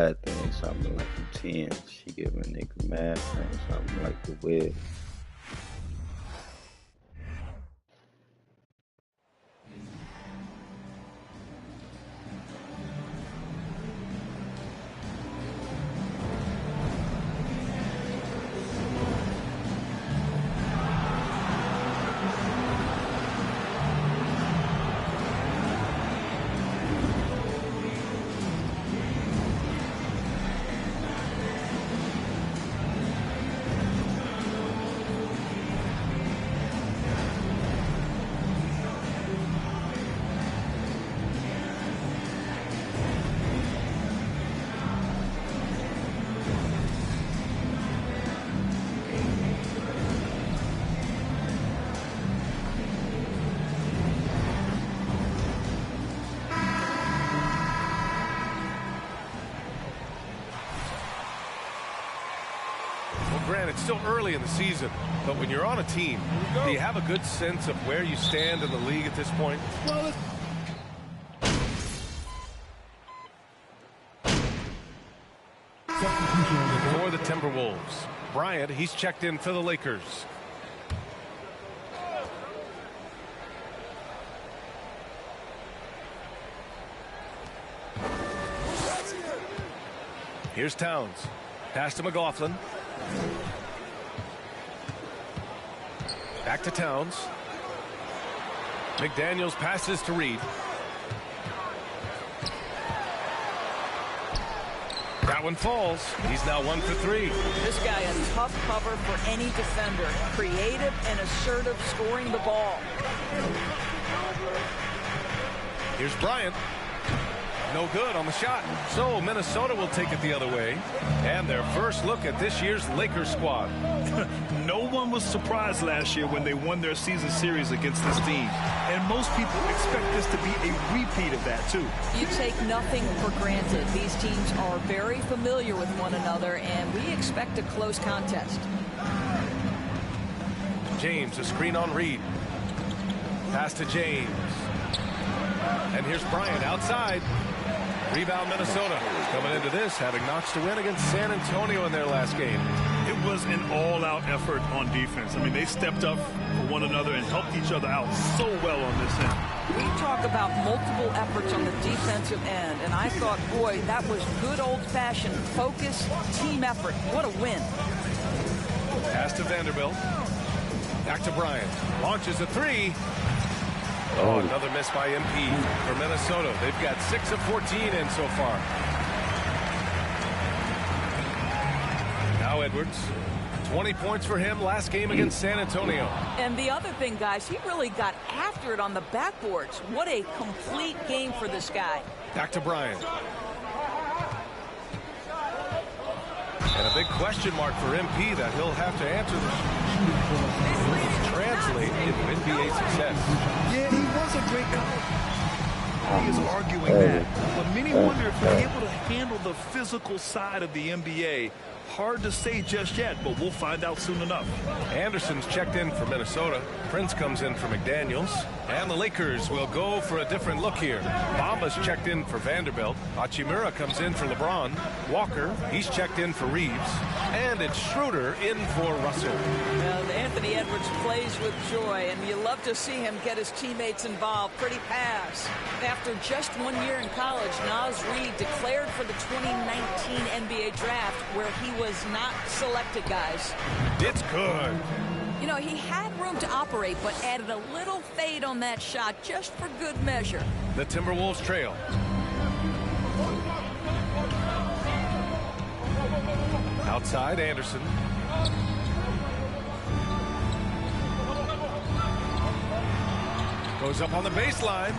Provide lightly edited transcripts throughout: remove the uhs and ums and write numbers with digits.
I think something like the 10. She give a nigga mad thing, something like the web. Granted, it's still early in the season, but when you're on a team, do you have a good sense of where you stand in the league at this point? Well, for the Timberwolves, Bryant, he's checked in for the Lakers. Here's Towns. Pass to McLaughlin. Back to Towns. McDaniels passes to Reed. That one falls. He's now 1 for 3. This guy a tough cover for any defender. Creative and assertive scoring the ball. Here's Bryant. No good on the shot. So Minnesota will take it the other way. And their first look at this year's Lakers squad. no one was surprised last year when they won their season series against this team. And most people expect this to be a repeat of that, too. You take nothing for granted. These teams are very familiar with one another, and we expect a close contest. James, a screen on Reed. Pass to James. And here's Bryant outside. Rebound Minnesota. Coming into this, having notched a win against San Antonio in their last game. It was an all-out effort on defense. I mean, they stepped up for one another and helped each other out so well on this end. We talk about multiple efforts on the defensive end, and I thought, boy, that was good old-fashioned focus, team effort. What a win. Pass to Vanderbilt. Back to Bryant. Launches a three. Oh, another miss by MP for Minnesota. They've got 6 of 14 in so far. Now Edwards. 20 points for him last game against San Antonio. And the other thing, guys, he really got after it on the backboards. What a complete game for this guy. Back to Bryant. And a big question mark for MP that he'll have to answer. Translate into NBA success. Yeah, he was a great coach. He is arguing that. But many wonder if he's able to handle the physical side of the NBA. Hard to say just yet, but we'll find out soon enough. Anderson's checked in for Minnesota. Prince comes in for McDaniels. And the Lakers will go for a different look here. Bamba's checked in for Vanderbilt. Hachimura comes in for LeBron. Walker, he's checked in for Reeves. And it's Schroeder in for Russell. Well, Anthony Edwards plays with joy, and you love to see him get his teammates involved. Pretty pass. After just 1 year in college, Naz Reid declared for the 2019 NBA draft, where he was not selected, guys. It's good. You know, he had room to operate, but added a little fade on that shot just for good measure. The Timberwolves trail. Outside, Anderson. Goes up on the baseline.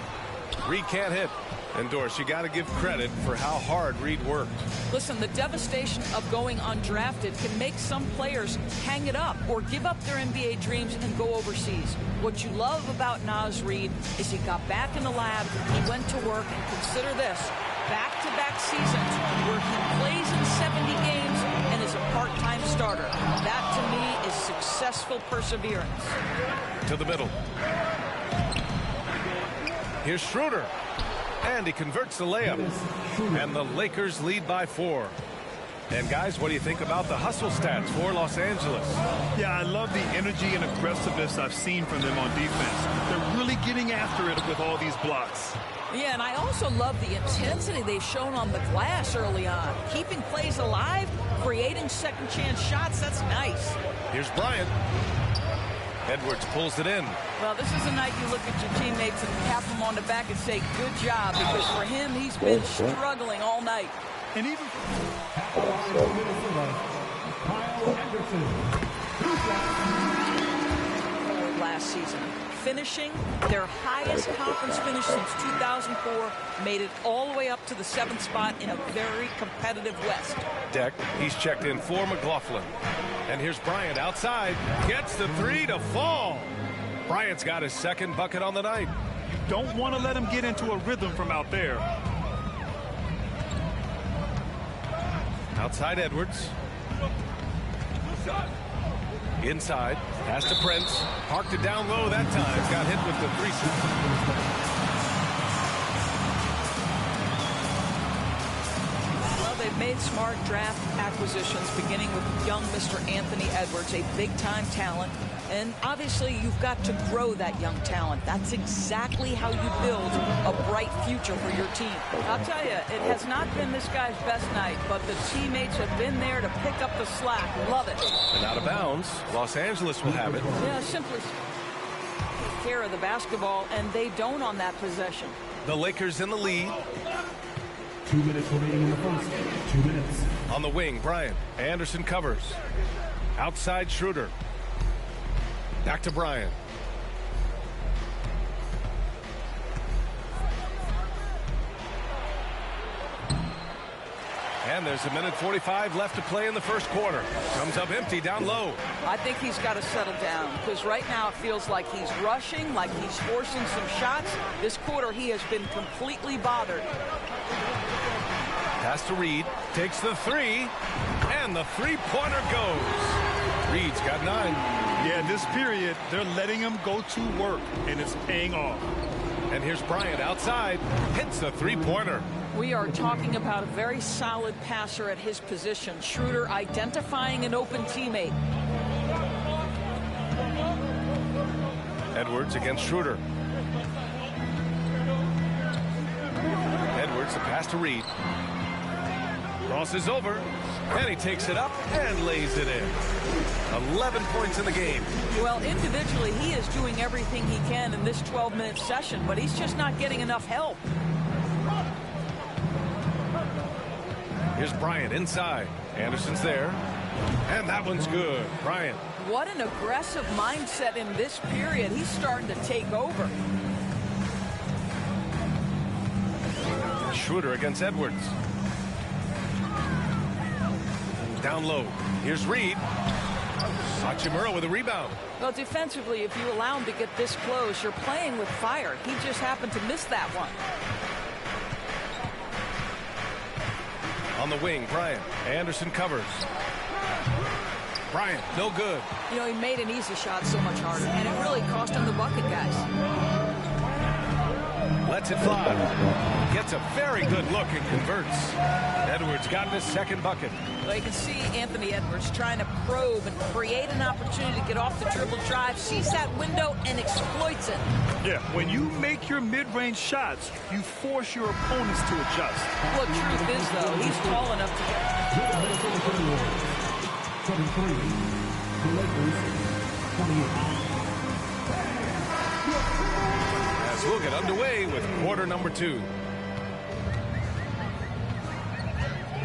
Reed can't hit. And Doris, you got to give credit for how hard Reed worked. Listen, the devastation of going undrafted can make some players hang it up or give up their NBA dreams and go overseas. What you love about Naz Reid is he got back in the lab, he went to work, and consider this, back-to-back seasons where he plays in 70 games and is a part-time starter. That, to me, is successful perseverance. To the middle. Here's Schroeder. And he converts the layup. And the Lakers lead by 4. And guys, what do you think about the hustle stats for Los Angeles? Yeah, I love the energy and aggressiveness I've seen from them on defense. They're really getting after it with all these blocks. Yeah, and I also love the intensity they've shown on the glass early on. Keeping plays alive, creating second chance shots, that's nice. Here's Bryant. Edwards pulls it in. Well, this is a night you look at your teammates and tap them on the back and say, good job, because for him, he's been struggling all night. And even last season, finishing their highest conference finish since 2004, made it all the way up to the 7th spot in a very competitive West. Deck, he's checked in for McLaughlin. And here's Bryant outside, gets the 3 to fall. Bryant's got his 2nd bucket on the night. don't want to let him get into a rhythm from out there. Outside Edwards. Inside. Pass to Prince. Parked it down low that time. Got hit with the 3-6. Well, they've made smart draft acquisitions, beginning with young Mr. Anthony Edwards, a big-time talent. And obviously, you've got to grow that young talent. That's exactly how you build a bright future for your team. I'll tell you, it has not been this guy's best night, but the teammates have been there to pick up the slack. Love it. And out of bounds. Los Angeles will have it. Yeah, simply take care of the basketball, and they don't on that possession. The Lakers in the lead. 2 minutes remaining in the first. 2 minutes. On the wing, Bryant. Anderson covers. Outside Schroeder. Back to Bryant. And there's 1:45 left to play in the first quarter. Comes up empty down low. I think he's got to settle down, because right now it feels like he's rushing, like he's forcing some shots. This quarter he has been completely bothered. Pass to Reed. Takes the 3. And the three-pointer goes. Reed's got 9. Yeah, this period, they're letting him go to work, and it's paying off. And here's Bryant outside. Hits the three-pointer. We are talking about a very solid passer at his position. Schroeder identifying an open teammate. Edwards against Schroeder. Edwards, the pass to Reed. Crosses over, and he takes it up and lays it in. 11 points in the game. Well, individually, he is doing everything he can in this 12-minute session, but he's just not getting enough help. Here's Bryant inside. Anderson's there. And that one's good. Bryant. What an aggressive mindset in this period. He's starting to take over. Schroeder against Edwards. Down low. Here's Reed. Hachimura with a rebound. Well, defensively, if you allow him to get this close, you're playing with fire. He just happened to miss that one. On the wing, Bryant. Anderson covers. Bryant, no good. You know, he made an easy shot so much harder, and it really cost him the bucket, guys. Lets it fly. Gets a very good look and converts. Edwards got his second bucket. Well, you can see Anthony Edwards trying to probe and create an opportunity to get off the dribble drive, sees that window, and exploits it. Yeah, when you make your mid-range shots, you force your opponents to adjust. Well, truth is, though, he's tall enough to get... 7-3. The Lakers, 28. As we'll get underway with quarter number 2.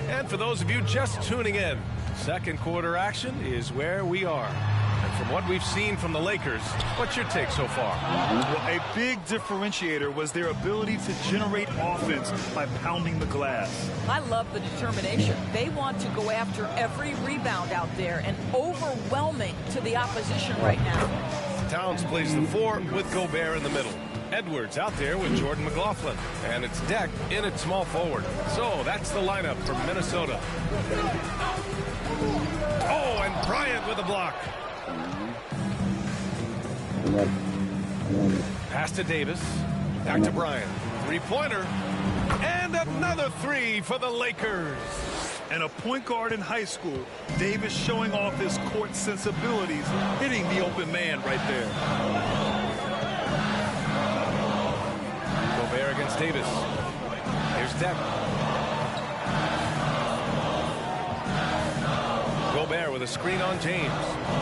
And for those of you just tuning in, second quarter action is where we are. And from what we've seen from the Lakers, what's your take so far? Well, a big differentiator was their ability to generate offense by pounding the glass. I love the determination. They want to go after every rebound out there and overwhelming to the opposition right now. Towns plays the 4 with Gobert in the middle. Edwards out there with Jordan McLaughlin. And it's Deck in at small forward. So that's the lineup from Minnesota. Oh, and Bryant with a block. Pass to Davis. Back to Bryant. Three-pointer. And another three for the Lakers. And a point guard in high school, Davis showing off his court sensibilities, hitting the open man right there. Gobert against Davis. Here's Deck. Gobert with a screen on James.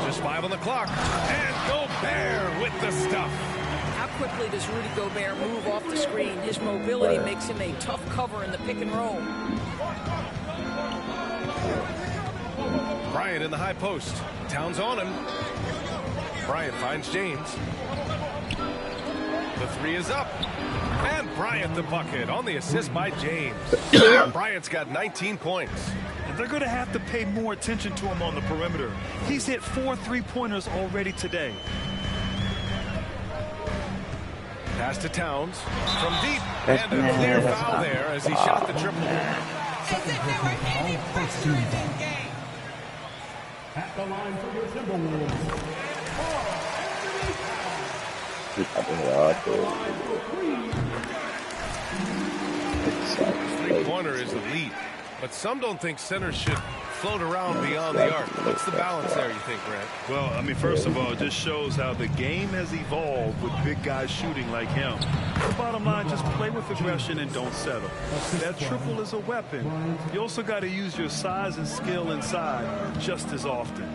Just 5 on the clock. And Gobert with the stuff. How quickly does Rudy Gobert move off the screen? His mobility makes him a tough cover in the pick and roll. Bryant in the high post. Towns on him. Bryant finds James. The three is up. And Bryant the bucket on the assist by James. Bryant's got 19 points. And they're going to have to pay more attention to him on the perimeter. He's hit 4 3-pointers already today. Pass to Towns from deep. And a clear foul there as he shot the triple. First team foul. At the line for your Timberwolves. Three-pointer is elite, but some don't think centers should float around beyond the arc. What's the balance there, you think, Grant? Well, I mean, first of all, it just shows how the game has evolved with big guys shooting like him. The bottom line, just play with aggression and don't settle. That triple is a weapon. You also got to use your size and skill inside just as often.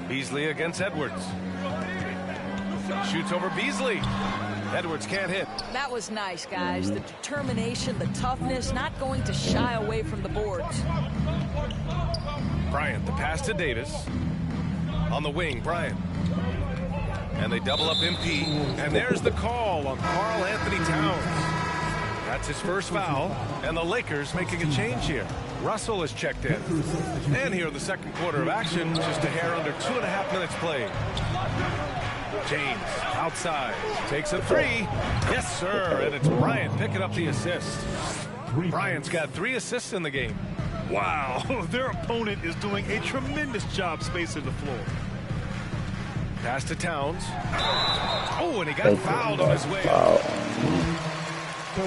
Beasley against Edwards. Shoots over Beasley. Edwards can't hit. That was nice, guys. The determination, the toughness, not going to shy away from the boards. Bryant, the pass to Davis. On the wing, Bryant. And they double up MP. And there's the call on Karl Anthony Towns. That's his first foul. And the Lakers making a change here. Russell is checked in. And here in the second quarter of action, just a hair under 2.5 minutes played. James outside takes a three. Yes, sir. And it's Bryant picking up the assist. Bryant's got 3 assists in the game. Wow, their opponent is doing a tremendous job spacing the floor. Pass to Towns. Oh, and he got fouled on his way. Third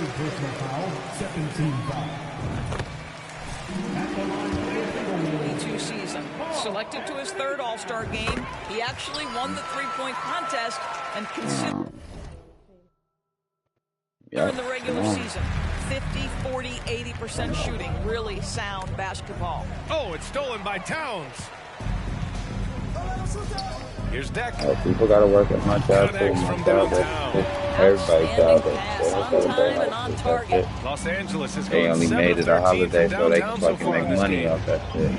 personal foul, second team foul. At the line for your Timberwolves. 22 season. Selected to his 3rd All-Star game. He actually won the three-point contest and considered in the regular season. 50, 40, 80% shooting. Really sound basketball. Oh, it's stolen by Towns. Here's Deck. People got to work at my job. From downtown. Everybody's job. Pass on time and on target. Los Angeles is They going only 7 made of it a 13 holiday from so they downtown can so fucking far in make this money game. off that shit.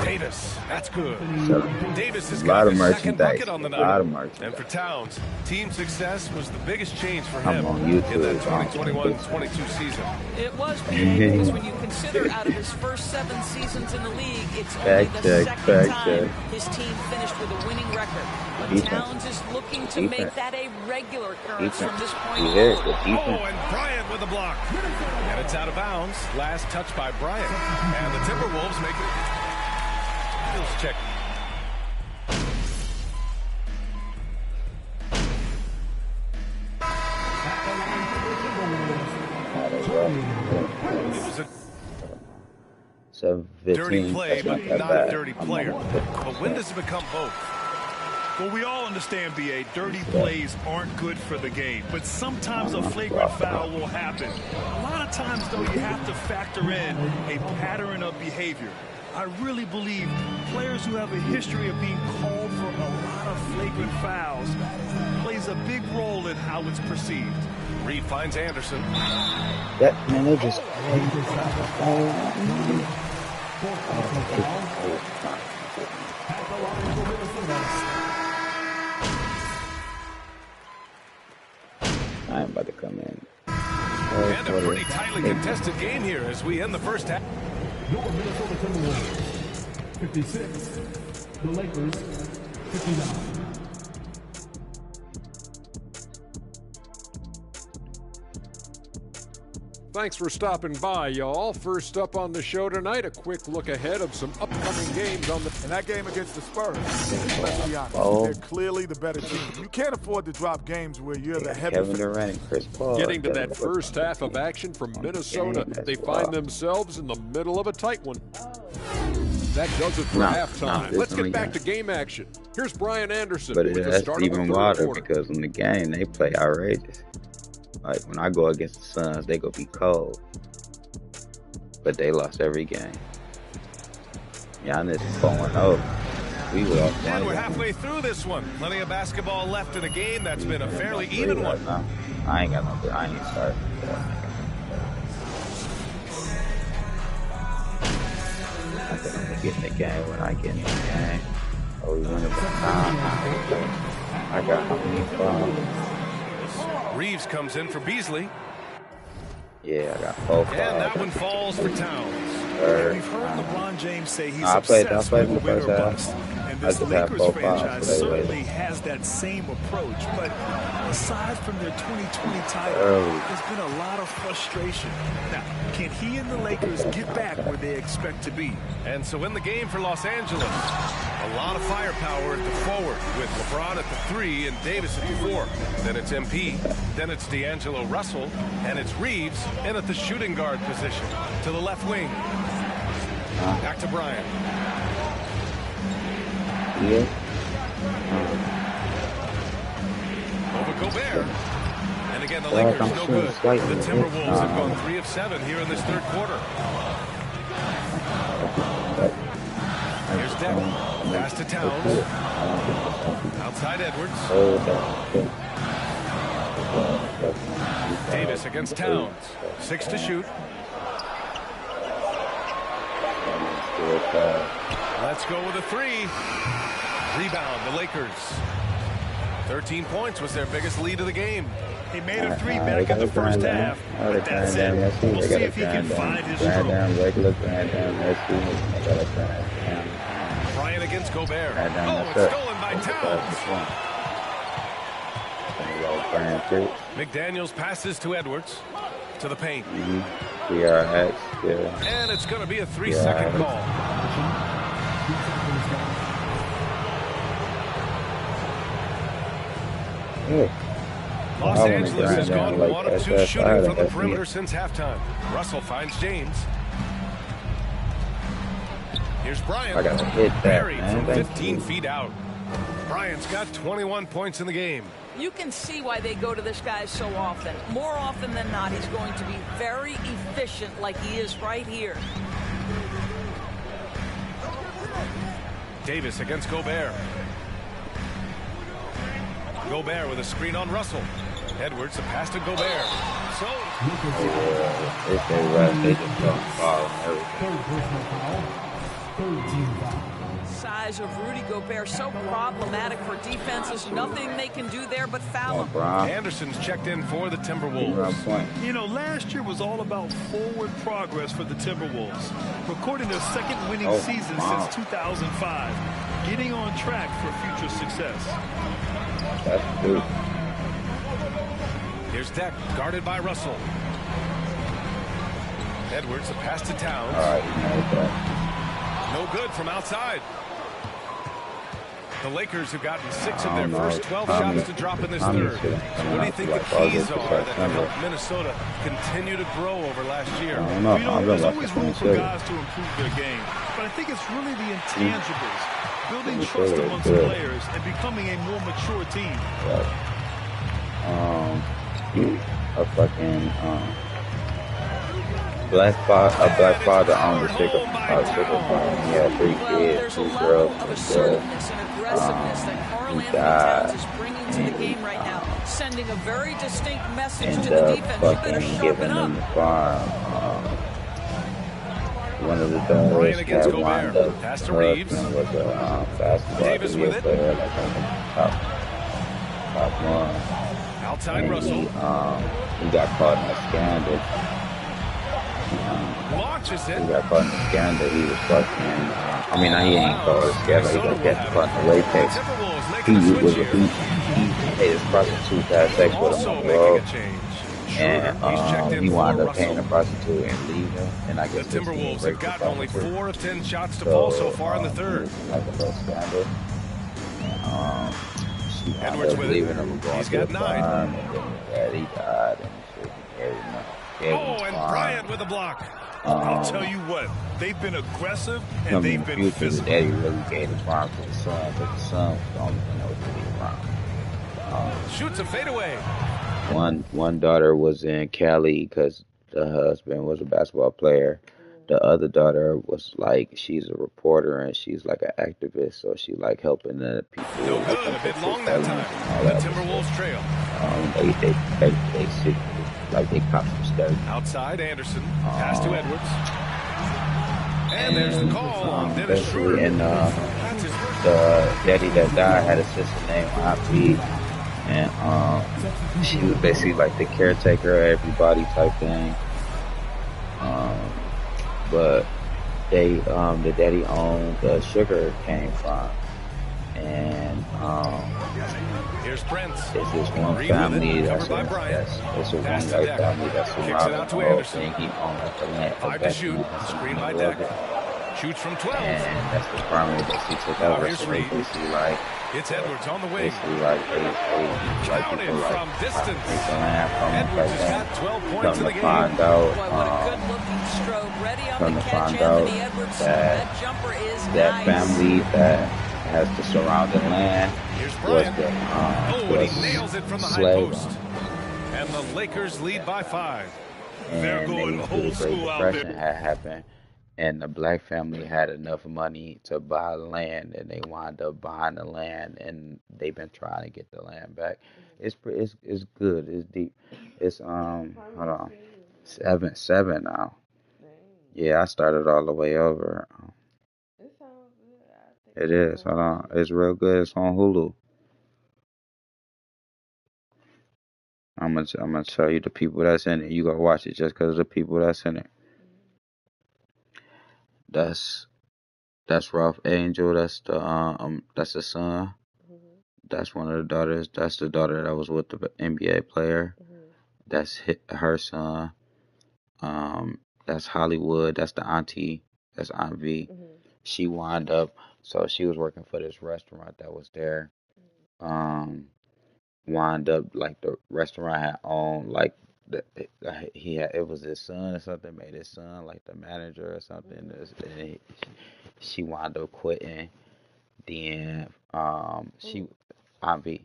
Davis, that's good. So, Davis has a lot got of his second merchandise. bucket on the A lot of night. merchandise. And for Towns, team success was the biggest change for I'm him on in YouTube. that 2021-22 season. It was because when you consider out of his first 7 seasons in the league, it's only the second time his team finished with a winning record. But Towns is looking to make that a regular occurrence from this point You hear it? forward. The Oh, defense. and Bryant with a block. And it's out of bounds. Last touch by Bryant. And the Timberwolves make it. Let's check. It was a 7-15. dirty play, That's but not that not a bad. dirty player. But when does it become both? Well, we all understand, B.A., dirty plays aren't good for the game, but sometimes a flagrant foul will happen. A lot of times, though, you have to factor in a pattern of behavior. I really believe players who have a history of being called for a lot of flagrant fouls plays a big role in how it's perceived. Reed finds Anderson. That, man, they just... I am about to come in. And a pretty tightly contested game here as we end the first half. Your Minnesota Timberwolves, 56. The Lakers, 59. Thanks for stopping by, y'all. First up on the show tonight, a quick look ahead of some upcoming games on the... And that game against the Spurs, let's be honest, they're clearly the better team. You can't afford to drop games where you're the heavy Kevin Durant and Chris Paul. Getting to that first half of action from Minnesota, they find themselves in the middle of a tight one. That does it for halftime. Let's get back to game action. Here's Brian Anderson with the That's start of the even third wilder quarter. because in the game they play outrageous. Like when I go against the Suns, they go be cold, but they lost every game. Giannis 4-0. We lost one. And we're halfway through this one. Plenty of basketball left in a game that's been a fairly even one. I ain't got no good. I ain't starting. I think I'm gonna get in the game when I get in the game. Oh, we win it by 9. I got how many fouls? Reeves comes in for Beasley. Yeah, I got 4 fouls. And that one falls for Towns. We've heard LeBron James say he's obsessed with win or bust. And this Lakers franchise certainly has that same approach. But aside from their 2020 title, there's been a lot of frustration. Now, can he and the Lakers get back where they expect to be? And so in the game for Los Angeles, a lot of firepower at the forward with LeBron at the 3 and Davis at the 4. Then it's MP, then it's D'Angelo Russell, and it's Reeves in at the shooting guard position to the left wing. Back to Bryant. Yeah. Over Gobert. And again, the Lakers no good. The Timberwolves have gone 3 of 7 here in this third quarter. Here's Deck. Pass to Towns. Outside Edwards. Davis against Towns. 6 to shoot. Let's go with a 3. Rebound, the Lakers. 13 points was their biggest lead of the game. He made a 3 back in the first half, but that's it. We'll see if he can find his stroke. Bryant against Gobert. Oh, it's stolen by Towns. McDaniels passes to Edwards. To the paint. PRX, And it's going to be a 3-second call. Los Angeles has gone 1 of 2 shooting from the perimeter since halftime. Russell finds James. Here's Bryant. I gotta hit that, Buried man. from 15 feet out. Bryant's got 21 points in the game. You can see why they go to this guy so often. More often than not, he's going to be very efficient like he is right here. Davis against Gobert. Gobert with a screen on Russell. Edwards, a pass to Gobert. So, if they rest, they just don't foul and everything. Third personal foul. Third team foul. Size of Rudy Gobert so problematic for defenses. Nothing they can do there but foul him. Anderson's checked in for the Timberwolves. You know, last year was all about forward progress for the Timberwolves. Recording their second winning season since 2005. Getting on track for future success. That's true. Here's Deck, guarded by Russell. Edwards, a pass to Towns. No good from outside. The Lakers have gotten 6 of their first 12 shots to drop in this third. So what do you think the keys are that have helped Minnesota continue to grow over last year? You know, there's always room for guys to improve their game. But I think it's really the intangibles. Building trust amongst players and becoming a more mature team. A fucking black father owned a sickle farm. He had 3 kids, 2 girls, and Aggressiveness that Karl Anthony Towns is bringing to the game right now, sending a very distinct message to the defense. You better sharpen up. The farm. One of the daughters had wound up husband was a basketball Davis with it. player, like top one. Outside And Russell. he got caught in a scandal. Launches He it. got caught in a scandal. He was fucking. I mean, he ain't caught in a scandal. He got caught in the latex. Timberwolves He making a was switch he here. paid his prostitute to have sex with him Also on the making road. a change. Schroeder, he's checked in he for wound up paying Russell. a prostitute and leaving, and I The guess his team Timberwolves have raped the gotten only prostitute. 4 of 10 shots to fall so So far in the he third. was in like a little scandal, and she wound Edwards up with leaving it. him and going He's to the got 9. farm, and then his daddy died, and so he gave him Oh, the and farm. Bryant with a block. I'll tell you what, they've been aggressive and Coming in they've the been future, the physical. daddy really gave the farm to the son, because the son was the only one that was really around. Shoots a fadeaway. One daughter was in Cali because the husband was a basketball player. The other daughter was like, she's a reporter and she's like an activist, so she like helping the people. No like, good. A bit long that time. The Timberwolves trail. They sit, like they caught some stuff. Outside, Anderson. Pass to Edwards. And there's the call on Dennis Basically, Schroeder. and That's his first. the daddy that died had a sister named Ivy, and she was basically like the caretaker of everybody type thing. But the daddy owned the sugar cane farm, and Here's Prince. it's this one Reed family with it, that's covered by Bryant. it's a one Pass to white Decker. family that's Kicks it surrounding out to the whole Anderson. thing. He owned like the land, 5 to shoot. Screen by Decker. Shoots from 12. and that's the farm that she took over. Here's So they Reed. basically like. It's Edwards on the wing. Basically, like like Counted people like from distance. take the land from them Edwards like has that. got 12 points Come in the to game. find Boy, out, what a good-looking stroke. Ready on come the to catch, find out Anthony Edwards. that That jumper is that nice. family that has the surrounding land Here's was Bryant. the Oh, and he nails it from the high slave post. owners. And the Lakers lead by 5. They're And going the old Great school out there. Depression had happened, and the black family had enough money to buy land, and they wound up buying the land, and they've been trying to get the land back. It's good. It's deep. It's hold on, seven now. Yeah, I started all the way over. It is. Hold on, it's real good. It's on Hulu. I'm gonna tell you the people that's in it. You gotta watch it just because of the people that's in it. That's That's Ralph Angel. That's the son. That's one of the daughters. That's the daughter that was with the NBA player. That's her son. That's Hollywood. That's the auntie. That's Aunt V. She wound up. So she was working for this restaurant that was there. Um, Wound up like the restaurant had owned like he had it was his son or something. Made his son like the manager or something. And she wound up quitting. Then Ivy,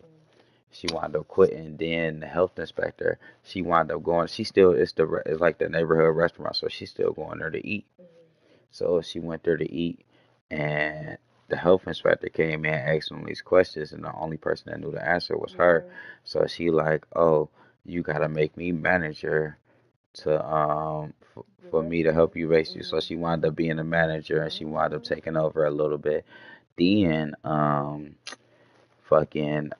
she wound up quitting. Then the health inspector, she wound up going. She still it's like the neighborhood restaurant, so she's still going there to eat. So she went there to eat, and the health inspector came in asking these questions, and the only person that knew the answer was her. So she like, oh, you gotta make me manager to for me to help you raise you. So she wound up being a manager, and she wound up taking over a little bit. Then fucking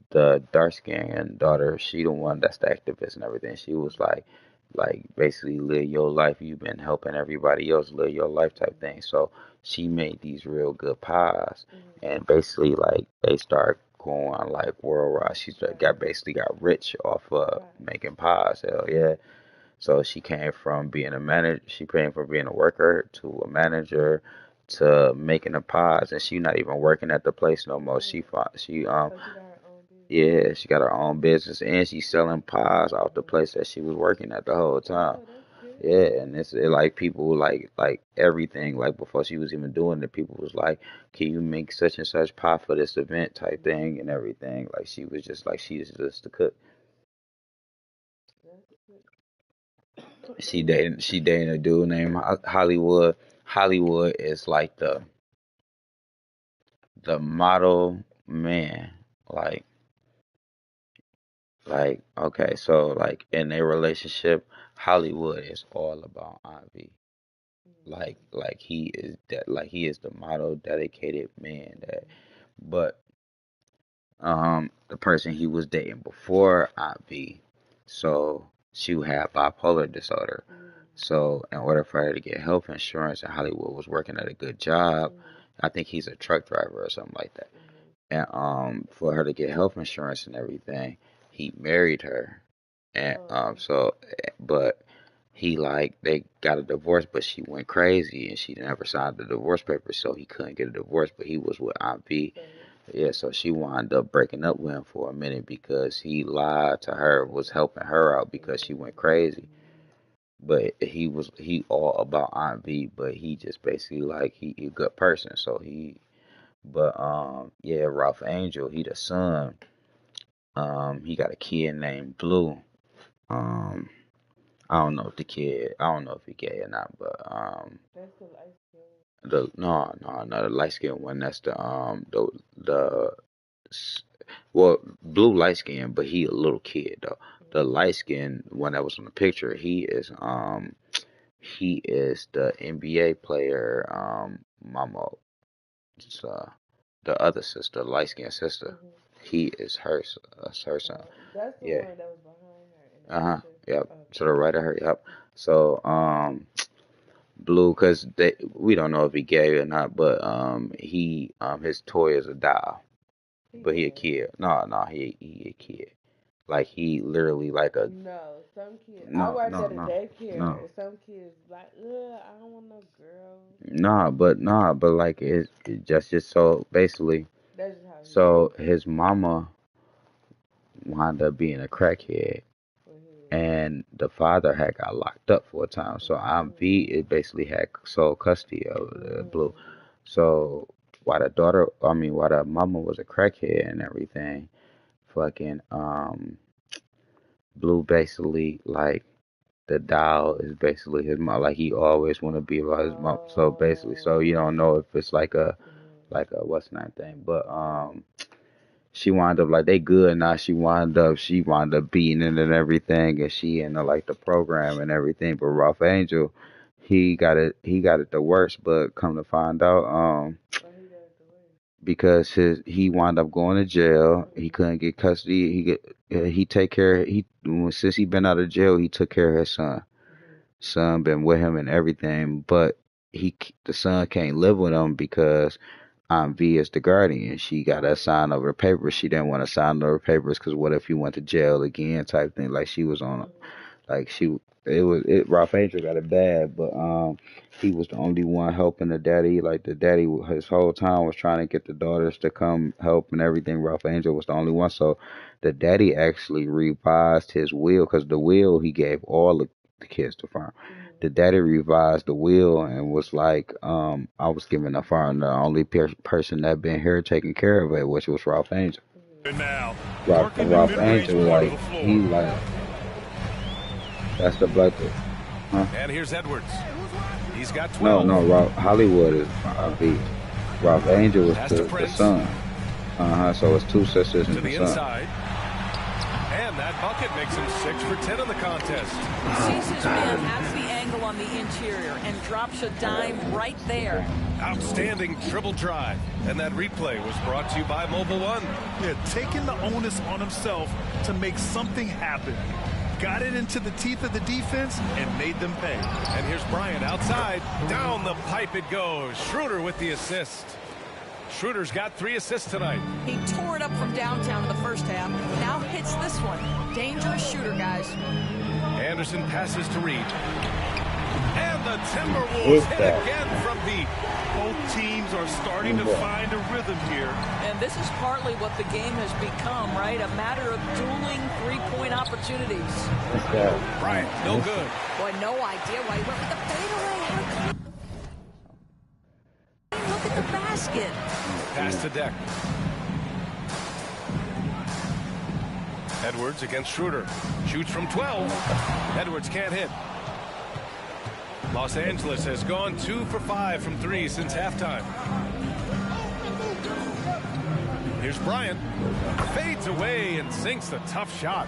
the dark skinned daughter, she the one that's the activist and everything. She was like basically live your life. You've been helping everybody else live your life type thing. So she made these real good pies, and basically like they start going like worldwide. Basically got rich off of making pies. Hell yeah. So she came from being a manager. She came from being a worker to a manager to making the pies, and she not even working at the place no more. Yeah, she got her own business, and she's selling pies off the place that she was working at the whole time. Yeah, and like people like everything like before she was even doing it. People was like, "Can you make such and such pie for this event?" type thing and everything. Like she was just like she is just the cook. She dating a dude named Hollywood. Hollywood is like the model man. Like okay, so like in a relationship, Hollywood is all about Ivy. He is the model dedicated man that but the person he was dating before Ivy, so she would have bipolar disorder. So in order for her to get health insurance, and Hollywood was working at a good job, I think he's a truck driver or something like that. And for her to get health insurance and everything, he married her. And but he like they got a divorce, but she went crazy and she never signed the divorce papers, so he couldn't get a divorce. But he was with Aunt V. Yeah, so she wound up breaking up with him for a minute because he lied to her, was helping her out because she went crazy. But he all about Aunt V, but he just basically like he a good person, so but yeah, Ralph Angel, he the son. He got a kid named Blue. Um, I don't know if I don't know if he gay or not, but the light skinned one. That's the s- well, Blue light skinned, but he a little kid though. The light skinned one that was on the picture, he is the NBA player, Mama, it's, the other sister, light skinned sister. He is her son. Yeah. Uh-huh. Yep. To the right of her. Yep. So, Blue, cause we don't know if he gay or not, but his toy is a doll, but he a kid. No, he a kid. Like he literally like a No, some kids. I no worked no at a no daycare, no and some kids like, ugh, I don't want no girls. but like it just so basically, That's just how he so his mama wound up being a crackhead, and the father had got locked up for a time. So Aunt V it basically had sole custody of Blue. So while the mama was a crackhead and everything, fucking Blue basically like the doll is basically his mom. Like he always want to be about his mom. So basically, so you don't know if it's like a what's that thing, but she wound up like they good now. She wound up beating it and everything, and she in like the program and everything. But Ralph Angel, he got it the worst. But come to find out, because he wound up going to jail. He couldn't get custody. He take care. Since he been out of jail, he took care of his son. Son been with him and everything, but the son can't live with him because Aunt V is the guardian. She got to sign over the papers. She didn't want to sign over the papers because what if he went to jail again, type thing. Like she was on, like she, Ralph Angel got it bad, but he was the only one helping the daddy. Like the daddy, his whole time was trying to get the daughters to come help and everything. Ralph Angel was the only one, so the daddy actually revised his will because the will he gave all the kids to farm. The daddy revised the will and was like, I was giving the farm the only person that been here taking care of it, which was Ralph Angel. And now, Ralph Angel, like he like that's the black dude. Huh? And here's Edwards. He's got 12. No, Hollywood is V. Ralph Angel was the son. So it's two sisters and to the son. Inside. And that bucket makes him 6 for 10 in the contest. He sees his man has the angle on the interior and drops a dime right there. Outstanding dribble drive. And that replay was brought to you by Mobile One. Yeah, taking the onus on himself to make something happen. Got it into the teeth of the defense and made them pay. And here's Bryant outside. Down the pipe it goes. Schroeder with the assist. Schroeder's got 3 assists tonight. He tore it up from downtown in the first half. Now hits this one. Dangerous shooter, guys. Anderson passes to Reed. And the Timberwolves hit again from deep. Both teams are starting to find a rhythm here. And this is partly what the game has become, right? A matter of dueling three-point opportunities. Bryant, no good. Boy, no idea why he went with the fadeaway. Look at the basket. Pass to Deck. Edwards against Schroeder. Shoots from 12. Edwards can't hit. Los Angeles has gone 2 for 5 from 3 since halftime. Here's Bryant. Fades away and sinks the tough shot.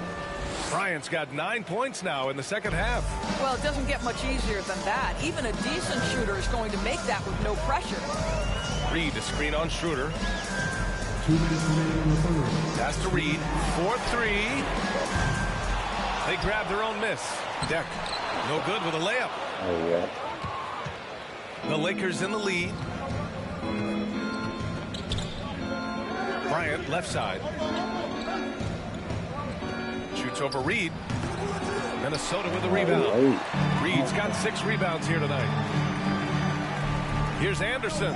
Bryant's got 9 points now in the second half. Well, it doesn't get much easier than that. Even a decent shooter is going to make that with no pressure. Reed, a screen on Schroeder. 2 minutes remaining in the third. Pass to Reed. 4-3. They grab their own miss. Deck, no good with a layup. Oh, yeah. The Lakers in the lead. Bryant, left side. Shoots over Reed. Minnesota with the rebound. Reed's got 6 rebounds here tonight. Here's Anderson.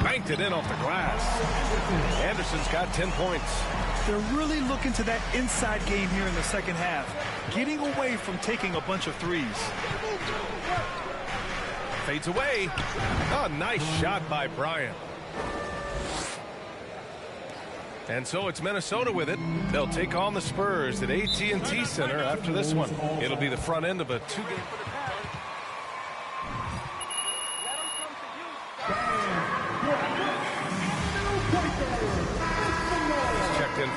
Banked it in off the glass. Anderson's got 10 points. They're really looking to that inside game here in the second half, getting away from taking a bunch of threes. Fades away. Oh, nice shot by Bryant. And so it's Minnesota with it. They'll take on the Spurs at AT&T Center after this one. It'll be the front end of a 2-game. Checked in.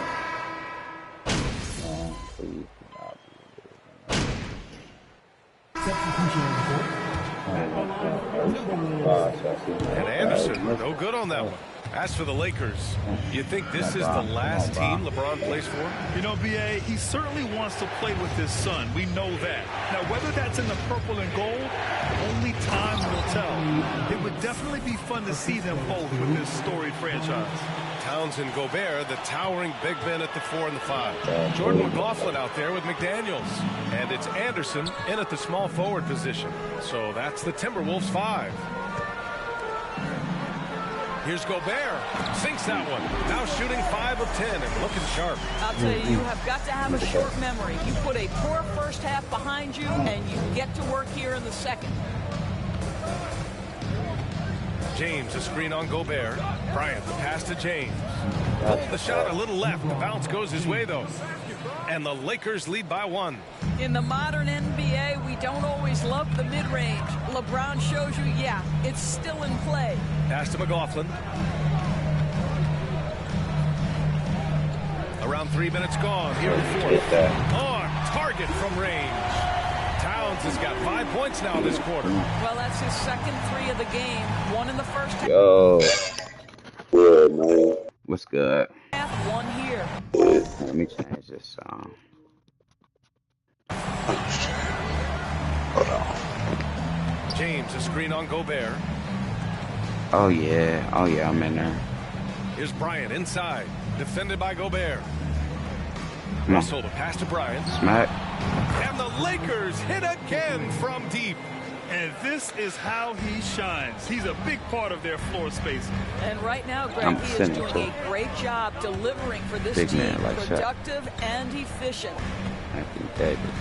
And Anderson, no good on that one. As for the Lakers, you think this is the last team LeBron plays for? You know, B.A., he certainly wants to play with his son. We know that. Now, whether that's in the purple and gold, only time will tell. It would definitely be fun to see them both with this storied franchise. Towns and Gobert, the towering big men at the 4 and the 5. Jordan McLaughlin out there with McDaniels. And it's Anderson in at the small forward position. So that's the Timberwolves 5. Here's Gobert. Sinks that one. Now shooting 5 of 10 and looking sharp. I'll tell you, you have got to have a short memory. You put a poor first half behind you, and you get to work here in the second. James, a screen on Gobert. Bryant, the pass to James. Pulled the shot a little left. The bounce goes his way, though. And the Lakers lead by 1. In the modern NBA, we don't always love the mid-range. LeBron shows you, yeah, it's still in play. Pass to McLaughlin. Around 3 minutes gone here in the 4th. On target from range. Towns has got 5 points now this quarter. Well, that's his second 3 of the game. 1 in the first half. Yo. Good, man. What's good? 1 here. Let me change this song. Hold on. James, a screen on Gobert. Oh yeah, I'm in there. Here's Bryant inside, defended by Gobert. Russell, the pass to Bryant. Smack. And the Lakers hit again from deep. And this is how he shines. He's a big part of their floor space. And right now, Greg, he is doing a great job delivering for this big team. Like productive and efficient. Anthony Davis.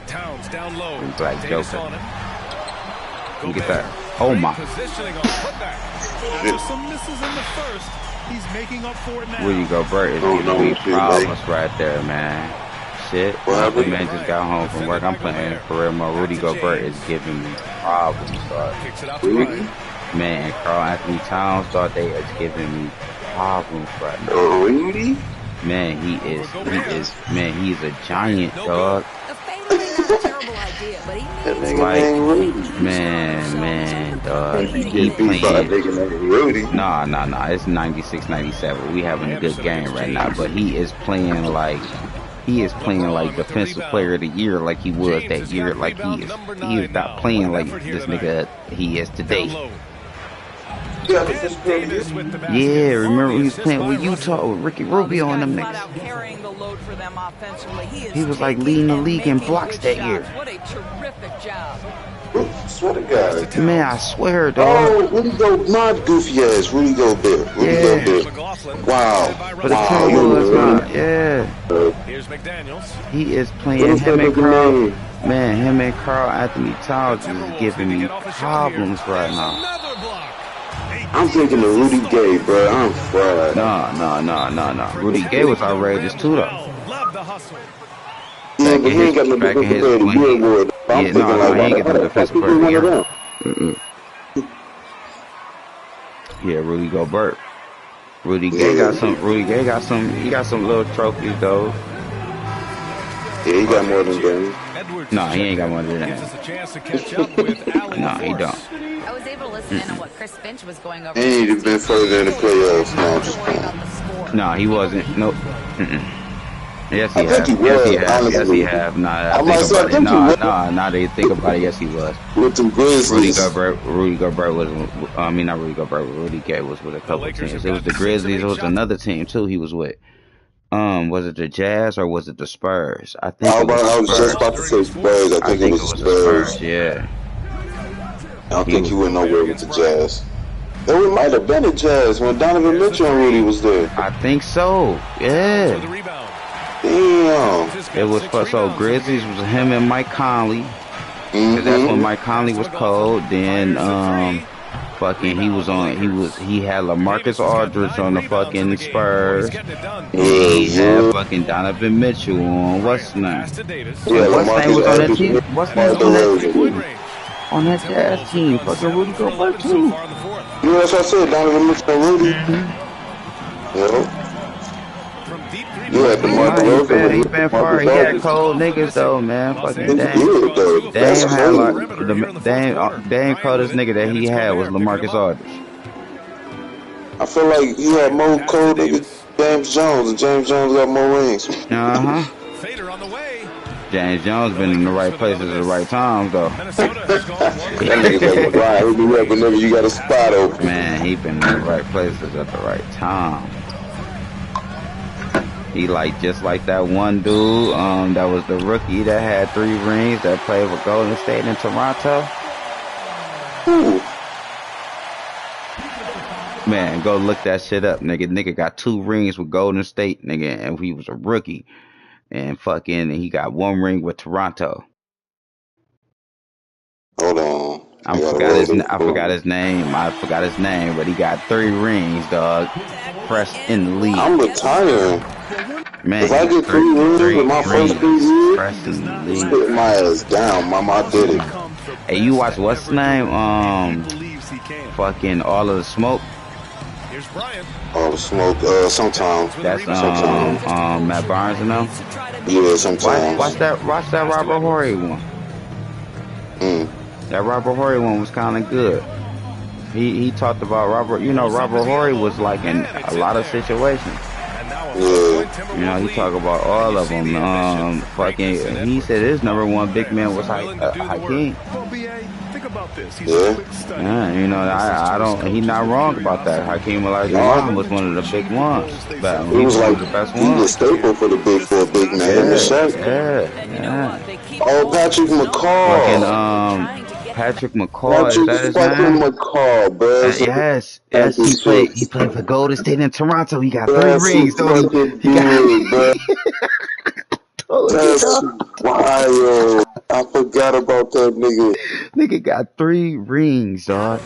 Towns down low. Black Davis Joker. on it. Look at that. Oh my. Positioning on putback. After some misses in the first, he's making up for it now. Rudy Gobert is giving me problems right there, man. Shit. The man just got home from work. I'm playing for real mode. Rudy Gobert is giving me problems, dog. Man, Carl Anthony Towns, dog, they are giving me problems right now. Rudy? Man, he's a giant, dog. The fadeaway not a terrible idea, but he needs like, man, dog. He playing. Nah. It's 96, 97. We having a good game right now, but he is playing like defensive player of the year, like he was that year. Like he is not playing like this nigga he is today. Yeah, remember he was playing with Utah with Ricky Rubio on them niggas. He was like leading the league in blocks that year. What a terrific job. Swear to God. Man, I swear, dog. Oh, Rudy Gobert, my goofy ass, Rudy Gobert. Wow. But the thing was not, Here's McDaniels. He is playing him and Carl. Man, him and Carl Anthony Towns is giving me problems right now. I'm thinking of Rudy Gay, bro. I'm fried. Nah. Rudy Gay was outrageous too, though. Love the hustle. Yeah, but he ain't got no defensive player of the year award. Yeah, no, he ain't get the defensive player of the year. Yeah, Rudy Gobert. Rudy Gay got some little trophies though. Yeah, he got more than that. No, he ain't got more than that. No, he don't. I was able to listen in on what Chris Finch was going over. He need to been further in the playoffs now. No, he wasn't. Nope. Yes, he have. Nah, now they think about it. Yes, he was. With them Grizzlies. Rudy Gobert was. I mean, not Rudy Gobert. Rudy Gay was with a couple teams. It was the Grizzlies. It was another team too. He was with. Was it the Jazz or was it the Spurs? I think it was I the was just Spurs. about to say Spurs. I think it was the Spurs. Yeah. I don't think he went nowhere with the Jazz. Though it might have been the Jazz when Donovan Mitchell and Rudy was there. I think so. Yeah. Damn. It was for so Grizzlies was him and Mike Conley. Cause that's when Mike Conley was cold. Then fucking he had LaMarcus Aldridge on the fucking Spurs. He had fucking Donovan Mitchell on what's his name? Yeah, what's his name was on that team? What's his name was on that team? On that Jazz team, fucking Rudy Gobert too. Yeah, that's what I said. Donovan Mitchell and Rudy. Yeah. Yeah, he been far. He had cold niggas though, man. Fucking Dame had like the Dame coldest nigga that he had was LaMarcus Aldridge. I feel like he had more cold niggas James Jones, and James Jones got more rings. James Jones been in the right places at the right times though. That nigga's like, right, he'll be up whenever you got a spot open. Man, he been in the right places at the right time. He just like that one dude, that was the rookie that had 3 rings that played for Golden State in Toronto. Ooh. Man, go look that shit up, nigga. Nigga got 2 rings with Golden State, nigga, and he was a rookie. And he got 1 ring with Toronto. Hold on. I forgot his name, but he got 3 rings, dog. Fresh in the league. I'm retiring. Man, if I get 3 rings in my first 3 years, fresh in the league. Spit my ass down, mama. I did it. Hey, you watch what's his name? Fucking All of the Smoke. All the Smoke. Sometimes. That's Matt Barnes, you know. Yeah, sometimes. Watch that Robert Horry one. That Robert Horry one was kind of good. He talked about Robert. You know, Robert Horry was like in a lot of situations. Yeah. You know, he talked about all of them. Fucking, he said his #1 big man was Hakeem. Yeah, you know, I don't. He's not wrong about that. Hakeem Olajuwon was one of the big ones. But he was like the best one. He was staple for a big man. Yeah. Oh, Patrick McCall. Patrick McCall, is that his name? McCall, bro. Yes, he played for Golden State in Toronto. He got 3 rings, don't he? That's wild. I forgot about that nigga. Nigga got 3 rings, dog.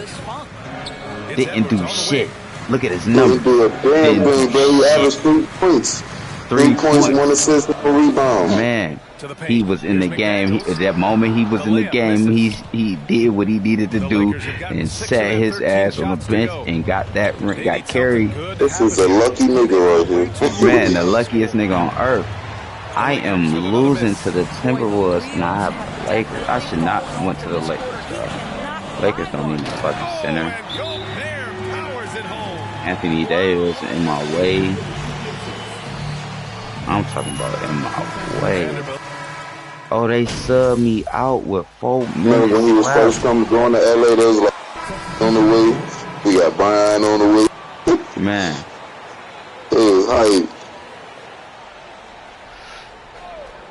Didn't do shit. Look at his numbers. Didn't do a damn thing, bro. He averaged 3 points. 3 points, 1 assist, 1 rebound. Man, he was in the game. That moment he was in the game, he did what he needed to do and sat his ass on the bench and got that ring, got carried. This is a lucky nigga right here. Man, the luckiest nigga on earth. I am losing to the Timberwolves and I have the Lakers. I should not have went to the Lakers, though. Lakers don't need no fucking center. Anthony Davis in my way. I'm talking about in my way. Oh, they subbed me out with 4 minutes. Remember when he was first going to LA, there was like on the way. We got Brian on the way. Man. It was hype.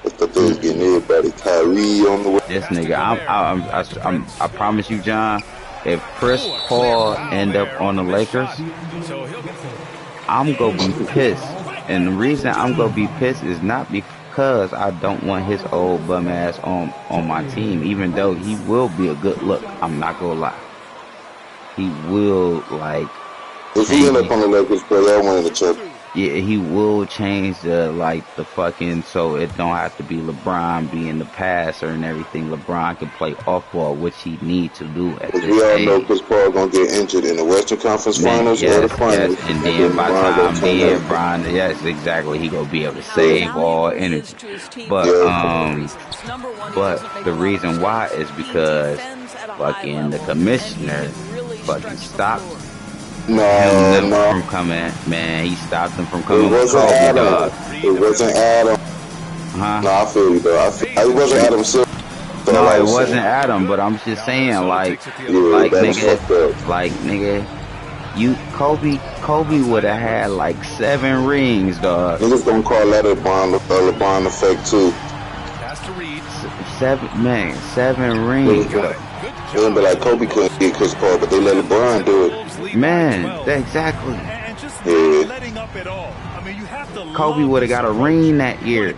I thought they was getting everybody. Kyrie on the way. This nigga, I promise you, John, if Chris Paul end up on the Lakers, I'm gonna be pissed. And the reason I'm gonna be pissed is not because I don't want his old bum ass on my team, even though he will be a good look. I'm not gonna lie. He will, like, if he end up on the Lakers, bro, I wanted to check. Yeah, he will change the fucking, so it don't have to be LeBron being the passer and everything. LeBron can play off ball, which he needs to do at this we all age. know Chris Paul gonna get injured in the Western Conference Finals or the Finals. Yes, and then by the time LeBron, yes, exactly, he gonna be able to save all energy. But the reason why is because fucking the commissioner fucking stopped him from coming. Man, he stopped him from coming with Kobe, dog. It wasn't Adam. Huh? No, I feel you, though. It wasn't Adam Silver. No, it wasn't Adam, but I'm just saying, nigga, you Kobe Kobe would have had like 7 rings, dog. Niggas gonna call that a LeBron effect too. Pass to Reed. 7 rings. It would be like Kobe couldn't get Chris Paul, but they let LeBron do it. Man, exactly. And just not letting up at all. I mean, you have to Kobe would have got a ring that year.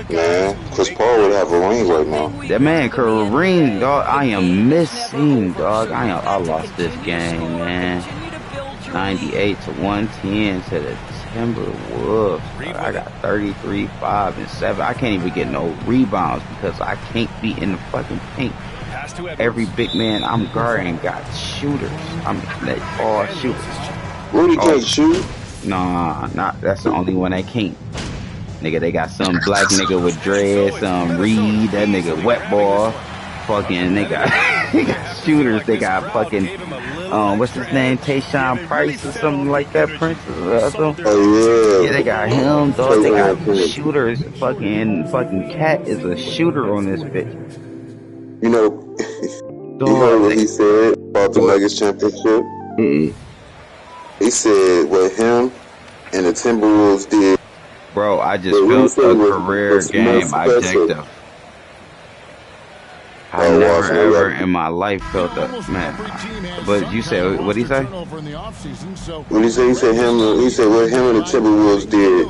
Man, Chris Paul would have a ring right now. That man could have a ring, dog. I am missing, dog. I lost this game, man. 98 to 110 to the Timberwolves. I got 33, 5, and 7. I can't even get no rebounds because I can't be in the fucking paint. Every big man I'm guarding got shooters. I'm all shooters. Rudy can't shoot. Nah, that's the only one that can't. Nigga, they got some black nigga with dreads, some Reed, that nigga wet ball. Fucking, they got shooters. They got fucking, what's his name? Tayshaun Price or something like that, Prince? Oh, yeah. Yeah, they got him, dog. They got shooters. Fucking Cat is a shooter on this bitch. You know, you heard what he said about the Nuggets championship? He said what him and the Timberwolves did. Bro, I just felt a career game objective. I never ever in my life felt that, man. But you said, what'd he say? What he said? He said what him and the Timberwolves did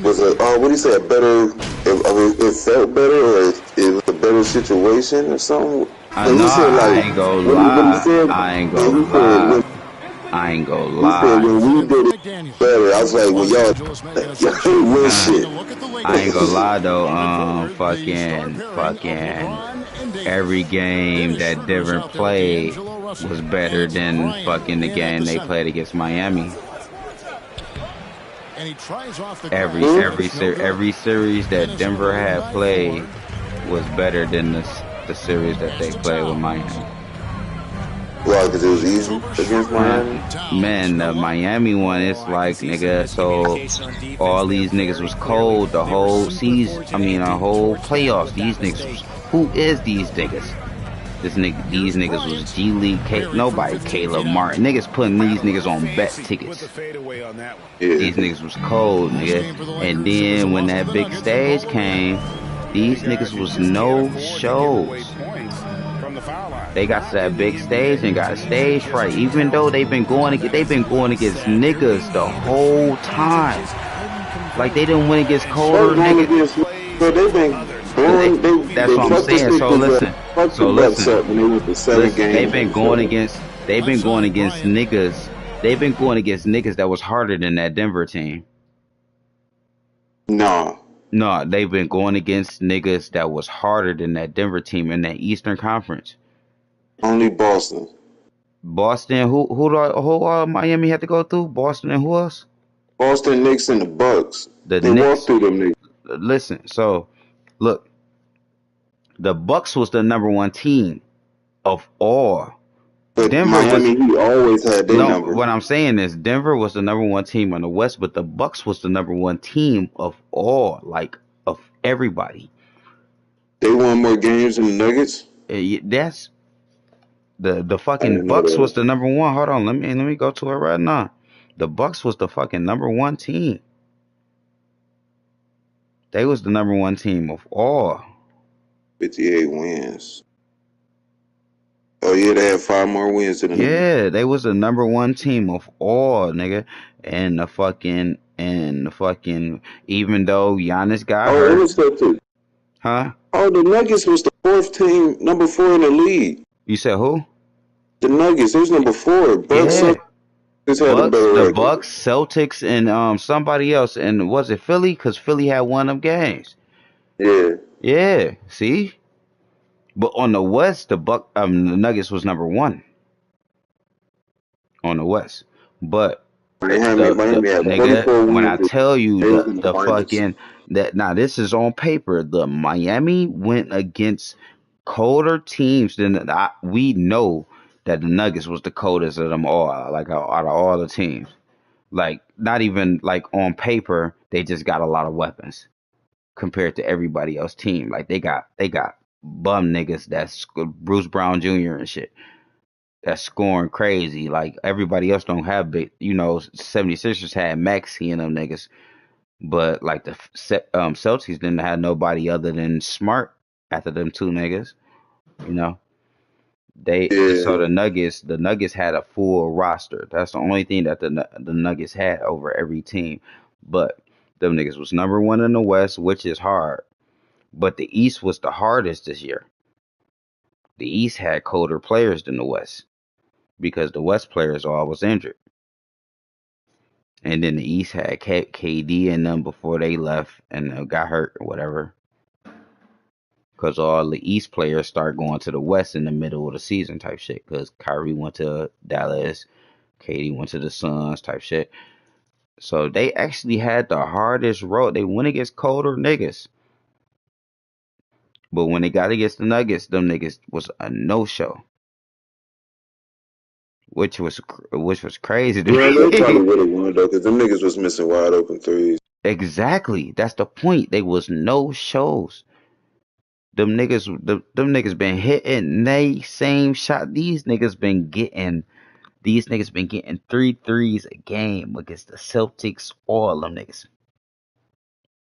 was what'd he say? A better, it felt better, or it was a better situation or something. I know, I ain't gonna lie. I ain't gonna lie. I ain't gonna lie. He said when we did it better, I was like, well, y'all win shit. I ain't gonna lie though, fucking every game that Denver played was better than fucking the game they played against Miami. Every series that Denver had played was better than the series that they played with Miami. Why? Because it was easy against Miami? Man, the Miami one, it's like, nigga, so all these niggas was cold the whole season. I mean, the whole playoffs. These niggas was, who is these niggas? These niggas was G League, nobody, Caleb Martin. Niggas putting these niggas on bet tickets. These niggas was cold, nigga. And then when that big stage came, these niggas was no shows. They got to that big stage and got a stage fright. Even though they've been going against niggas the whole time. Like they didn't win against colder niggas. But they've been going. That's what I'm saying. So listen. They've been going against niggas. They've been going against niggas that was harder than that Denver team. No, they've been going against niggas that was harder than that Denver team in that Eastern Conference. Only Boston. Who Miami had to go through? Boston and who else? Boston, Knicks, and the Bucks. They Knicks, walked through them niggas. Listen, so look, the Bucks was the #1 team of all. But Denver he always had their number. What I'm saying is Denver was the #1 team on the West, but the Bucks was the #1 team of all, like of everybody. They won more games than the Nuggets. That's the fucking Bucks was the #1. Hold on, let me go to it right now. The Bucks was the fucking #1 team. They was the #1 team of all. 58 wins. Oh yeah, they had 5 more wins than the Nuggets. Yeah, they was the #1 team of all, nigga. And the fucking even though Giannis got hurt. It was that too. Huh? Oh, the Nuggets was the 4th team, #4 in the league. You said who? The Nuggets. It was #4. Bucks. Yeah. The Bucks, Celtics, and somebody else. And was it Philly? Because Philly had one of them games. Yeah. Yeah. See. But on the West, the Nuggets was #1 on the West. But nigga, when I tell you the fucking now this is on paper. The Miami went against colder teams than we know that the Nuggets was the coldest of them all. Like out of all the teams, like not even like on paper, they just got a lot of weapons compared to everybody else team. Like they got bum niggas that's Bruce Brown Jr. and shit. that's scoring crazy. Like everybody else don't have big. 76ers had Maxey and them niggas, but like the Celtics didn't have nobody other than Smart after them two niggas. You know, so the Nuggets had a full roster. That's the only thing that the Nuggets had over every team. But them niggas was number one in the West, which is hard. But the East was the hardest this year. The East had colder players than the West because the West players all was injured. And then the East had KD and them before they left and got hurt or whatever. Because all the East players start going to the West in the middle of the season type shit. Because Kyrie went to Dallas, KD went to the Suns type shit. So they actually had the hardest road. They went against colder niggas. But when they got against the Nuggets, them niggas was a no-show. Which was crazy to me. Yeah, they probably would have won though, because them niggas was missing wide open threes. Exactly. That's the point. They was no shows. Them niggas been hitting they same shot. These niggas been getting 3 threes a game against the Celtics. All them niggas.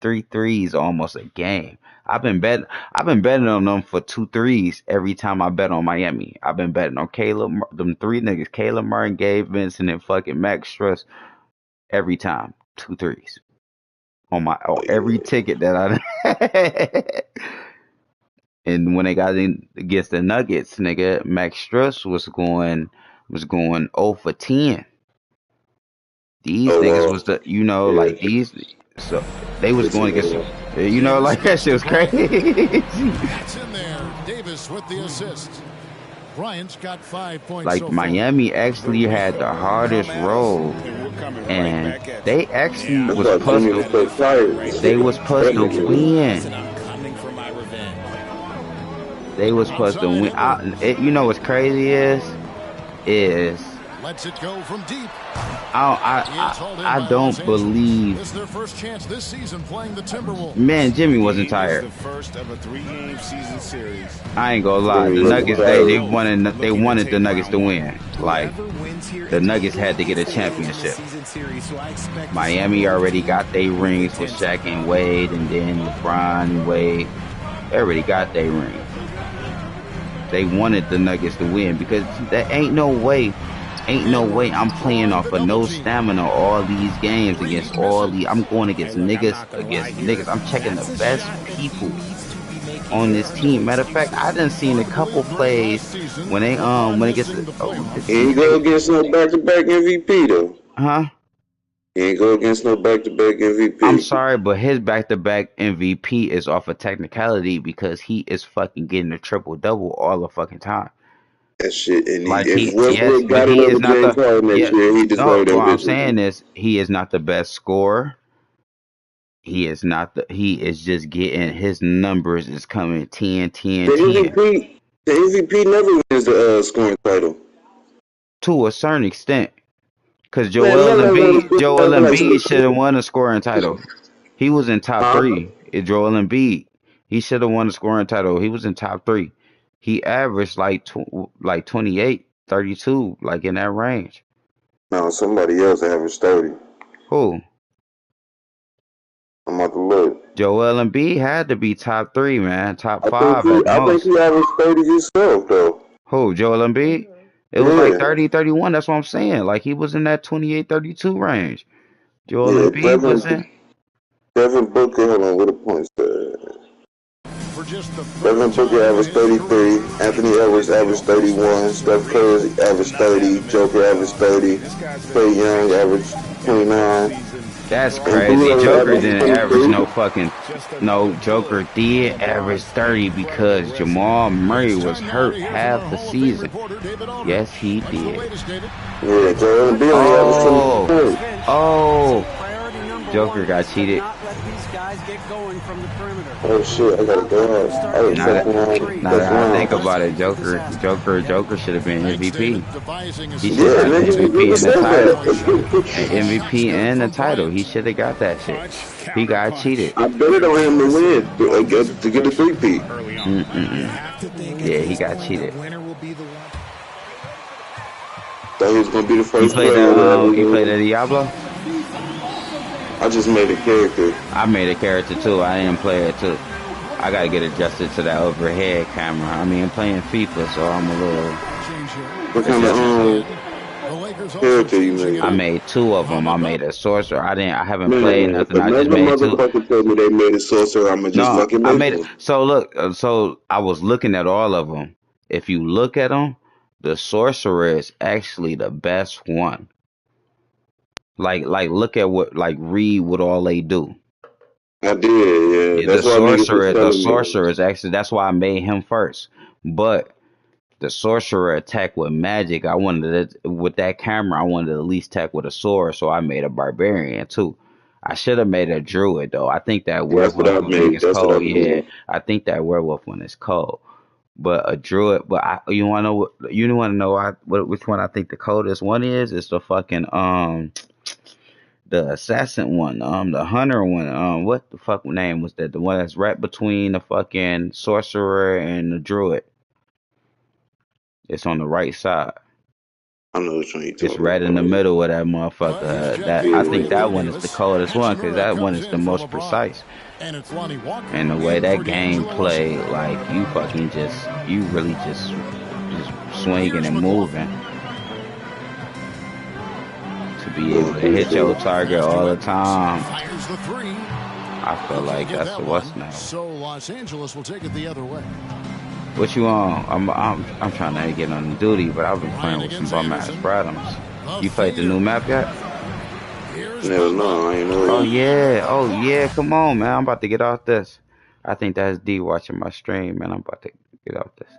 3 threes almost a game. I've been betting on them for 2 threes every time I bet on Miami. I've been betting on them 3 niggas, Caleb Martin, Gabe Vincent, and fucking Max Struss every time. 2 threes. On every ticket that I And when they got in against the Nuggets, nigga, Max Struss was going 0 for 10. These niggas was like these, so they was going against, like that shit was crazy. That's in there. Davis with the assist. Bryant's got 5 points. Like Miami actually had the hardest road, and they actually was supposed to win. They was supposed to win. What's crazy is lets it go from deep. I don't believe. This is their first chance this season playing the Timberwolves. Man, Jimmy wasn't tired. The first of a 3-game season series. I ain't gonna lie. The Nuggets they wanted the Nuggets to win. Like the Nuggets had to get a championship. Miami already got their rings with Shaq and Wade, and then LeBron and Wade. They already got their rings. They wanted the Nuggets to win because there ain't no way I'm playing off of no stamina all these games against all these. I'm going against niggas. I'm checking the best people on this team. Matter of fact, I done seen a couple plays when they gets he ain't go against no back-to-back MVP though. Huh? He ain't go against no back-to-back MVP. I'm sorry, but his back-to-back MVP is off of technicality because he is fucking getting a triple-double all the fucking time. That shit, and like he is not what I'm saying is he is not the best scorer. He is just getting his numbers is coming 10, 10, 10. The MVP never wins the scoring title. To a certain extent. Because Joel Embiid should have won a scoring title. He was in top 3. Joel Embiid. He should have won the scoring title. He was in top 3. He averaged like 28, 32, like in that range. No, somebody else averaged 30. Who? I'm about to look. Joel Embiid had to be top 3, man. Top 5 I think he averaged 30 himself, though. Who? Joel Embiid? It was like 30, 31. That's what I'm saying. Like he was in that 28, 32 range. Joel Embiid was in. Devin Booker, hold on, what the points there? Devin Booker averaged 33. Anthony Edwards averaged 31. Steph Curry averaged 30. Joker averaged 30. Trae Young averaged 29. That's crazy. Joker didn't average no Joker did average 30 because Jamal Murray was hurt half the season. Yes, he did. Yeah, Joel Embiid averaged 22. Joker got cheated. Oh shit, I gotta go out. Now that I think about it, Joker should have been MVP. He should have been MVP in the title. MVP and the title. He should have got that shit. He got cheated. I bet it on him to win, to get the 3-peat. Yeah, he got cheated. Thought he was gonna be the You first played player. that? You played the Diablo? I just made a character. I made a character too. I didn't play it too. I gotta get adjusted to that overhead camera. I mean, I'm playing FIFA, so I'm a little. What kind of character you made? I made 2 of them. I made a sorcerer. I haven't Man, played if nothing. I just another made 2. motherfucker told me they made a sorcerer, I'ma just No, fucking I make made it. one. So look, so I was looking at all of them. If you look at them, the sorcerer is actually the best one. Like look at read what all they do. I did, yeah. The That's why niggas was the telling me. sorcerer is actually that's why I made him first. But the sorcerer attack with magic, I wanted it with that camera. I wanted to at least attack with a sword, so I made a barbarian too. I should have made a druid though. I think that That's what werewolf I thing made. is That's what I cold. Yeah, made. I think that werewolf one is cold. But a druid, you want to know you want to know which one I think the coldest one is? It's the fucking the assassin one, the hunter one, what the fuck name was that? The one that's right between the fucking sorcerer and the druid. It's on the right side. I know which one you It's talking right in the about. middle of that motherfucker. That I think that one is the coldest one because that one is the most precise. And the way that game play, like you really just swinging and moving to be able to hit your target all the time. I feel like that's the what's now. So Los Angeles will take it the other way. What you on? I'm trying to get on duty, but I've been playing with some bum ass problems. You played the new map yet? Hell no, I ain't know. Oh yeah, come on, man. I'm about to get off this. I think that's D watching my stream, man. I'm about to get off this.